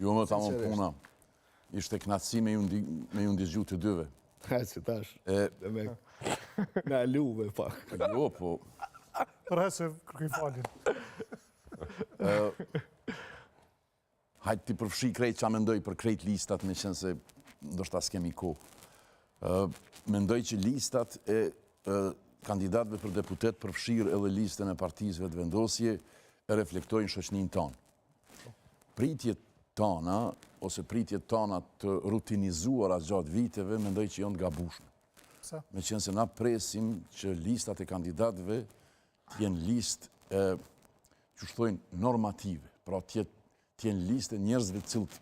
Jo më ta më puna. Ishte knatësi me ju ndizgju të dyve. Që tash, me aluve pak. Jo, po... Rese, kërkoj falin. Hajtë ti përfshi krejt që a mendoj për krejt listat, me qenë se ndoshta s'kemi kohë. Mendoj që listat e kandidatëve për deputet përfshirë edhe listën e partizëve të vendosje e reflektojnë shoqnin tonë. Pritjet tona, ose pritjet tona të rutinizuara gjatë viteve, mendoj që janë të gabushme. Me qenë se na presim që listat e kandidatëve t'jenë listë që shtojnë normative, pra t'jenë listë e njerëzve cilët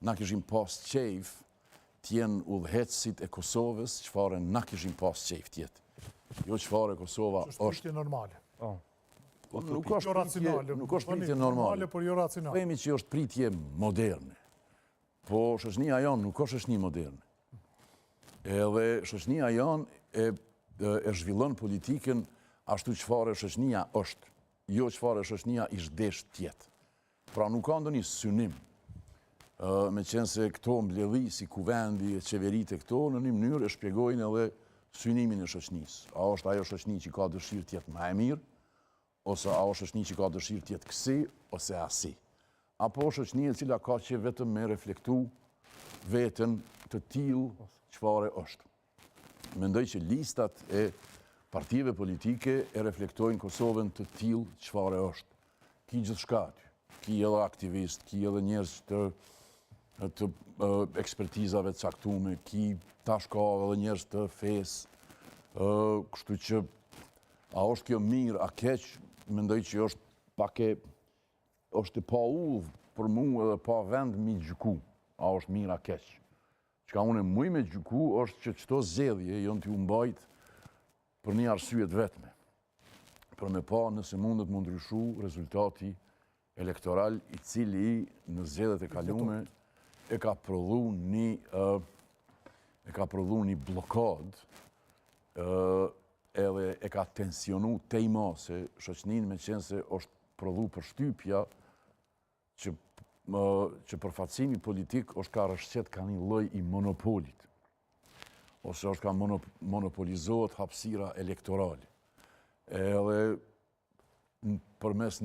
na kishim pas qejf t'jenë udhëheqësit e Kosovës, çfarë na kishim pas qejf tjetë. Jo çfarë Kosova është... Që është pritje normale. Nuk është pritje normale, por jo racionale. Themi që është pritje moderne. Po shoqënia jonë nuk është shoqëni moderne. Edhe shoqënia jonë e zhvillon politikën ashtu çfarë shoqënia është, jo çfarë shoqënia i shdesh tjetë. Pra nuk ka ndonjë synim. Me qenë se këto mbledhi si kuvendi e qeveritë e këto, në një mënyrë e shpjegojnë edhe synimin e shoqënisë. A është ajo shoqëni që ka dëshirë tjetë më e mirë, ose a është shoqëni që ka dëshirë tjetë kësi, ose asi. Apo shoqëni e cila ka që vetëm me reflektu vetën të tillë çfarë është. Mendoj që listat e partive politike e reflektojnë Kosovën të tillë çfarë është. Ki gjithçka aty. Ki edhe aktivist, ki edhe njerëz të ekspertizave të caktume, ki tash ka edhe njerëz të fesë, kështu që a është kjo mirë, a keq, mendoj që është pak është pa udhë për mu edhe pa vend mi gjyku, a është mirë, a keq. Çka unë muj me gjyku është që çdo zgjedhje janë t'ju mbajt për një arsye të vetme. Për me pa nëse mundet më ndryshu rezultati elektoral i cili në zgjedhjet e kalume e ka prodhu një blokad edhe e ka tensionu tejmase shoqëninë me qenë se është prodhu përshtypja që përfaqësimi politik është ka rrëshqet ka një lloj i monopolit, ose është ka monopolizohet hapësira elektorale. Edhe përmes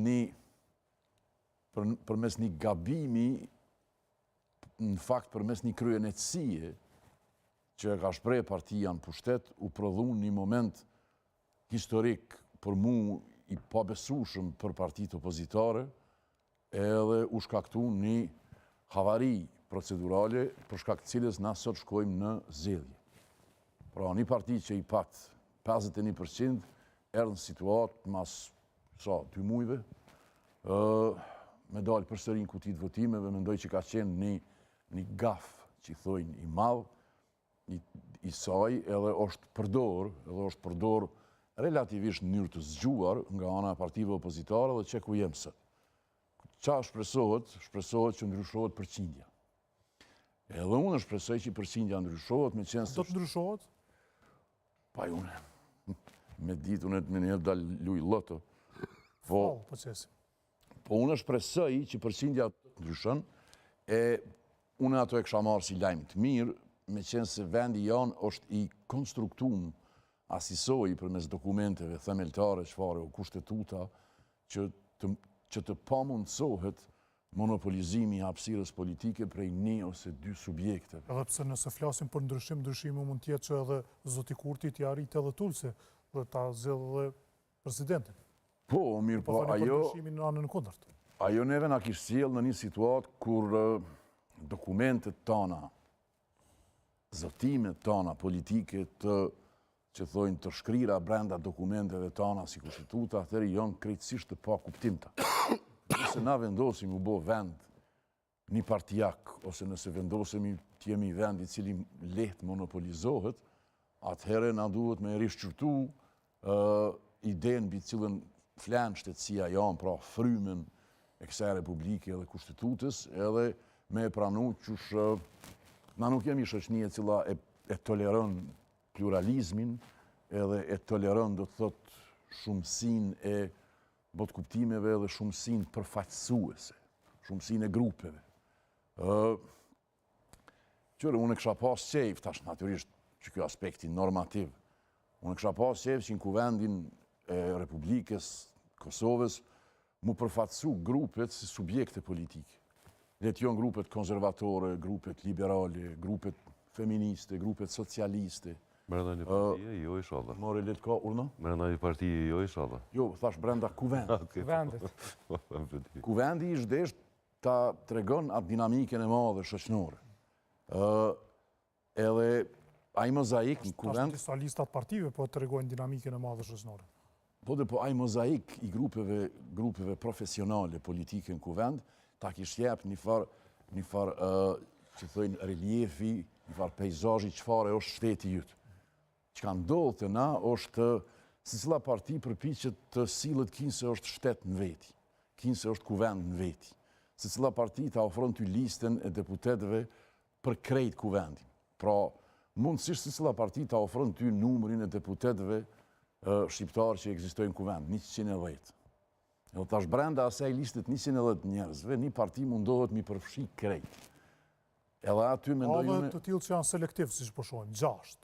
një gabimi, në fakt përmes një kryenetësie që e ka shpreh partia në pushtet, u prodhu një moment historik për mu i pabesueshëm për partitë opozitare, edhe u shkaktu një havari procedurale për shkak të cilës na sot shkojmë në zgjedhje. Pra një parti që i pat 51% erdhë në situatë mas 2 muajve, me dalë përsëri në kutit votimeve, mendoj që ka qenë një gaf që i thojnë i madh, i saj, edhe është përdor relativisht në mënyrë të zgjuar nga ana e partive opozitare dhe që ku jem sot. Qa shpresohet që ndryshohet përqindja. Edhe unë shpresoj që përqindja ndryshohet me qenë se... Do të ndryshohet? Pa unë, me ditë unë me njëherë dalë luj loto. Po unë shpresoj që përqindja ndryshon, e unë ato e kësha marë si lajmë të mirë, me qenë se vendi janë është i konstruktum asisoj përmes dokumenteve themeltare, çfarë o kushtetuta, që të pamundsohet monopolizimi i hapësirës politike prej 1 ose 2 subjekte. Edhe pse nëse flasim për ndryshimi mund të jetë që edhe zoti Kurti t'i arrit edhe Tulse dhe ta zgjedhë edhe presidentin. Po, mirë po, ndryshimin në anën kundërt. Ajo neve na kishte sjellë në një situatë kur dokumentet tona, zotimet tona politike që thojnë të shkrira brenda dokumenteve tona si kushtetuta, atëherë janë krejtësisht të pa kuptimta. Nëse na vendosim u bo vend një partijak, ose nëse vendosemi të jemi vend i cili lehtë monopolizohet, atëherë na duhet me rishqyrtu idenë mbi cilën flan shtetësia janë, pra frymen e kësaj republike dhe kushtetutës, edhe me pranu qysh na nuk jemi shoqëni e cila e toleron pluralizmin, edhe e toleron, do të thot, shumësinë e botkuptimeve dhe shumësinë përfaqësuese, shumësinë e grupeve. Qërë, unë kësha pas qejf, tash natyrisht që kjo aspekti normativ, unë kësha pas qejf që në kuvendin e Republikës Kosovës mu përfatsu grupet si subjekte politike. Dhe t'jon grupet konservatore, grupet liberale, grupet feministe, grupet socialiste. Brenda një partije, jo inshallah. More let ka, urna? Brenda një partije, jo inshallah. Jo, thash brenda kuvendit. Kuvendet. Kuvendi i zhdesht ta tregon atë dinamike në madhe shoqënore. Edhe ai mozaik në kuvend... Ashtë disa listat partive po të regojnë dinamikën e madhe shoqënore. Po dhe po ai mozaik i grupeve profesionale politike në kuvend, ta kish jep një farë që thëjnë reliefi, një farë pejzazhi çfarë është shteti jytë. Që ka ndodhë të na është si cila parti përpiqet të sillet kinë se është shtet në veti, kinë se është kuvend në veti. Se cila parti ta ofron ty listën e deputetëve për krejt kuvendin. Pra, mundësisht se cila parti ta ofron ty numrin e deputetëve shqiptarë që ekzistojnë në kuvend, 110. Edhe tash brenda asaj listet 110 njerëzve, një parti mundohet mi përfshi krejt. Edhe aty mendoj unë... të tillë që janë selektiv, si që po shohim, 6.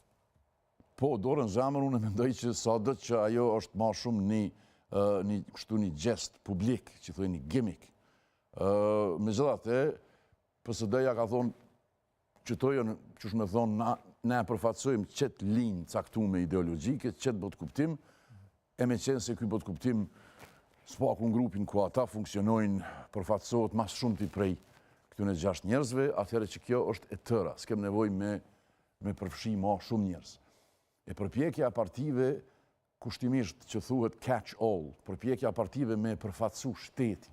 Po, dorën zemër unë mendoj që sadët që ajo është ma shumë një gjest publik, që thoi një gimmick. Me gjithatë, PSD-ja ka thonë, që tojën, që shme thonë, ne përfatsojmë qëtë linjë caktume ideologjike, qëtë botë kuptim, e me qenë se këj botë kuptim s'paku në grupin ku ata funksionojnë, përfatsohet mas shumë t'i prej këtune 6 njerëzve, atëherë që kjo është e tëra, s'kem nevoj me përfshi ma shumë njerëz. E përpjekja partive, kushtimisht që thuhet catch all, përpjekja partive me përfatsu shtetin,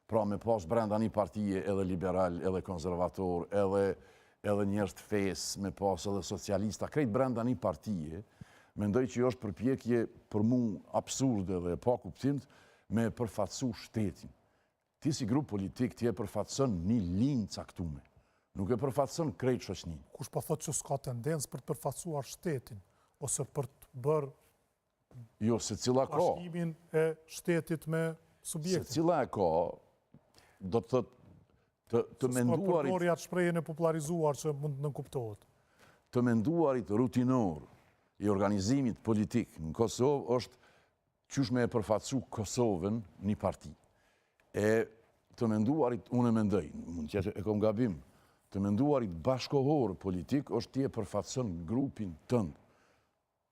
pra me pas brenda një partije edhe liberal, edhe konservator, edhe njerëz të fesë, me pas edhe socialista, krejt brenda një partije, mendoj që jo është përpjekje për mu absurde dhe pa kuptimt me përfatsu shtetin. Ti si grup politik ti e përfatson një linjë caktume, nuk e përfatson krejt shoqënin. Kush po thotë që s'ka tendencë për të përfatsuar shtetin, ose për të bërë jo, se cila ka. bashkimin e shtetit me subjektin. Se cila e ka, do të thëtë të menduarit... S'ka përdorja të shprehjen e popularizuar që mund të nënkuptohet. Të menduarit rutinor i organizimit politik në Kosovë është qysh me e përfatsu Kosovën një parti. E të menduarit, unë e mendoj, mund që e kom gabim, të menduarit bashkohor politik është ti e përfatson grupin tënd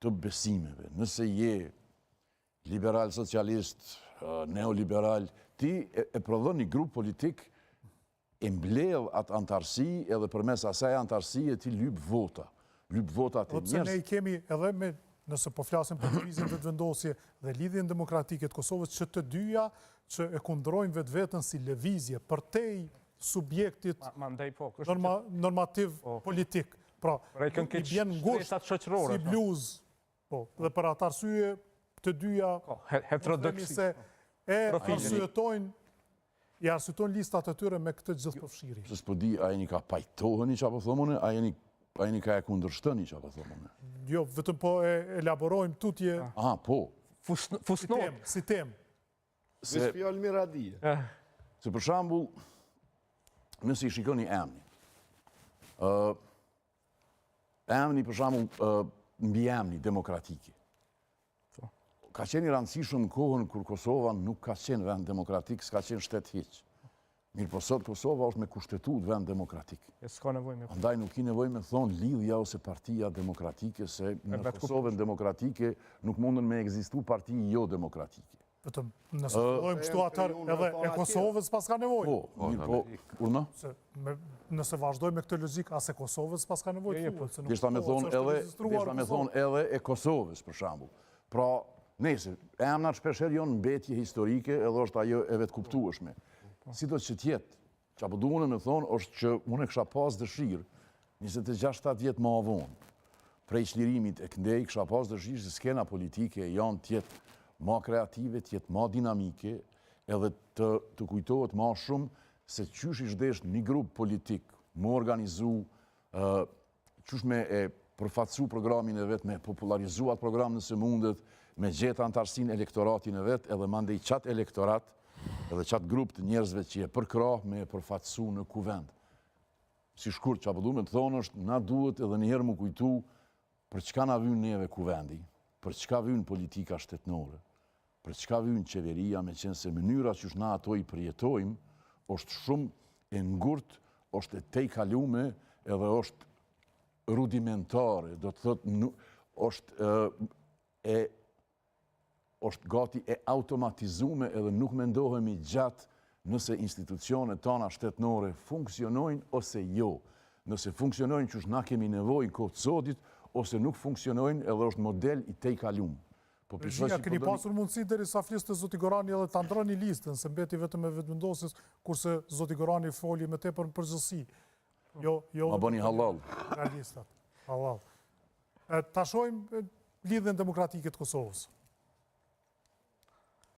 të besimeve. Nëse je liberal, socialist, neoliberal, ti e prodhon një grup politik, e mbledh atë antarësi edhe përmes asaj antarësie ti lyp vota. Lyp vota të Do të njerëz. ne i kemi edhe me, nëse po flasim për krizën të vendosje dhe lidhjen demokratike të Kosovës, që të dyja që e kundrojnë vetveten si lëvizje përtej subjektit normativ politik. Pra, i bjen ngusht si bluz, dhe për atë arsye të dyja heterodoksi e arsyejtojnë i arsytojnë listat e tyre me këtë gjithë përfshirje. Se s'po di, a jeni ka pajtoheni që apo thomone, a jeni ka e kundërshtëni që apo thomone. Jo, vetëm po e elaborojmë tutje Po. si tem. Vesh fjallë miradije. Se për shambull, nësi i shikoni emni. Emni për shambull mbi emni demokratike. Ka qenë i rëndësishëm në kohën kur Kosova nuk ka qenë vend demokratik, s'ka qenë shtet hiq. Mirë po sot Kosova është me kushtetut vend demokratik. Andaj nuk i nevoj me thonë lidhja ose partia demokratike, se në Kosovën demokratike nuk mundën me egzistu partiji jo demokratike. Vetëm nëse vazhdojmë kështu atër edhe e Kosovës pas ka nevojë. Po, mirë po, urna? Nëse vazhdojmë me këtë logjik, as e Kosovës pas ka nevojë. Deshta me thonë edhe e Kosovës, për shambull. Pra, nese, emnat shpesher jonë mbetje historike edhe është ajo e vetë kuptueshme. Si do që tjetë, që apo duhune me thonë, është që unë e kësha pas dëshirë, 26-7 vjetë ma avonë, prej qlirimit e këndej, kësha pas dëshirë se skena politike janë tjetë ma kreative, tjetë ma dinamike, edhe të kujtohet ma shumë se qysh i shdesht një grup politik, më organizu, qysh me e përfatsu programin e vetë, me popularizu atë program nëse mundet, me gjeta antarësin elektoratin e vetë, edhe mande i qatë elektorat, edhe qatë grup të njerëzve që e përkrah me e përfatsu në kuvend. si shkurt që apëllu me të thonë është, na duhet edhe njëherë më kujtu për çka na vynë neve kuvendi, për çka vynë politika shtetnore, për çka vynë qeveria, me qenë se mënyra që na ato i përjetojmë, është shumë e ngurt, është e tej kalume, edhe është rudimentare, do të thotë, është gati e automatizume edhe nuk mendohemi gjatë nëse institucionet tona shtetnore funksionojnë ose jo. Nëse funksionojnë që na kemi nevojë kohë të sotit, ose nuk funksionojnë edhe është model i tej kalum. Regjia, keni pasur mundësi deri sa fliste Zoti Gorani edhe ta ndroni listën, se mbeti vetëm e vetëvendosis, kurse Zoti Gorani foli me tepër në përgjithësi. Ma bëni halal. Realistat. Halal. Ta shohim lidhjen demokratike të Kosovës.